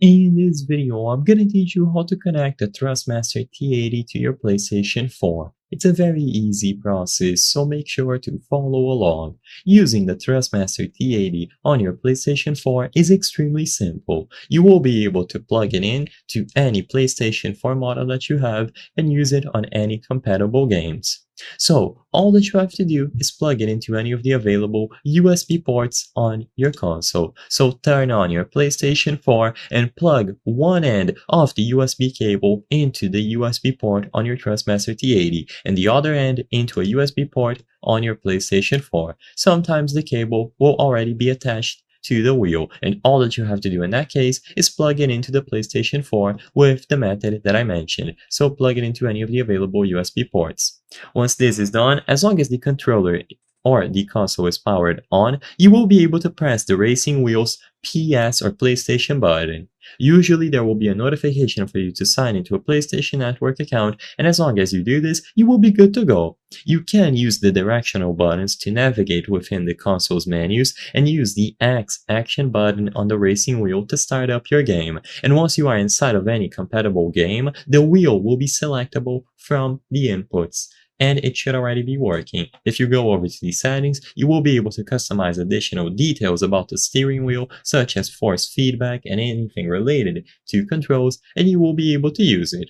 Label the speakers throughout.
Speaker 1: In this video, I'm gonna teach you how to connect the Thrustmaster T80 to your PlayStation 4. It's a very easy process, so make sure to follow along. Using the Thrustmaster T80 on your PlayStation 4 is extremely simple. You will be able to plug it in to any PlayStation 4 model that you have and use it on any compatible games. So, all that you have to do is plug it into any of the available USB ports on your console. So turn on your PlayStation 4 and plug one end of the USB cable into the USB port on your Thrustmaster T80 and the other end into a USB port on your PlayStation 4. Sometimes the cable will already be attached to the wheel, and all that you have to do in that case is plug it into the PlayStation 4 with the method that I mentioned. So plug it into any of the available USB ports. Once this is done, as long as the controller or the console is powered on, you will be able to press the Racing Wheels PS or PlayStation button. Usually there will be a notification for you to sign into a PlayStation Network account, and as long as you do this, you will be good to go. You can use the directional buttons to navigate within the console's menus and use the X action button on the racing wheel to start up your game. And once you are inside of any compatible game, the wheel will be selectable from the inputs, and it should already be working. If you go over to the settings, you will be able to customize additional details about the steering wheel, such as force feedback and anything related to controls, and you will be able to use it.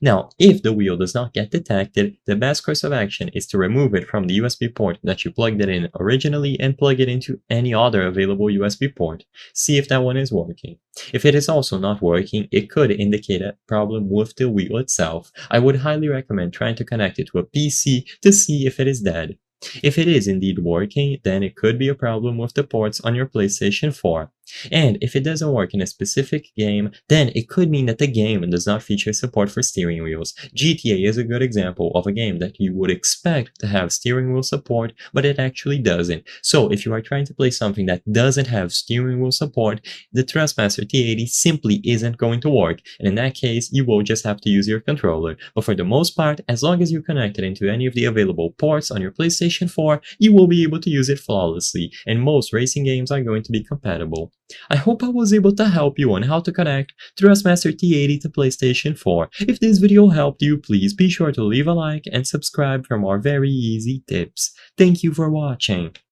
Speaker 1: Now, if the wheel does not get detected, the best course of action is to remove it from the USB port that you plugged it in originally and plug it into any other available USB port. See if that one is working. If it is also not working, it could indicate a problem with the wheel itself. I would highly recommend trying to connect it to a PC to see if it is dead. If it is indeed working, then it could be a problem with the ports on your PlayStation 4. And if it doesn't work in a specific game, then it could mean that the game does not feature support for steering wheels. GTA is a good example of a game that you would expect to have steering wheel support, but it actually doesn't. So if you are trying to play something that doesn't have steering wheel support, the Thrustmaster T80 simply isn't going to work, and in that case, you will just have to use your controller. But for the most part, as long as you connect it into any of the available ports on your PlayStation 4, you will be able to use it flawlessly, and most racing games are going to be compatible. I hope I was able to help you on how to connect Thrustmaster T80 to PlayStation 4. If this video helped you, please be sure to leave a like and subscribe for more very easy tips. Thank you for watching.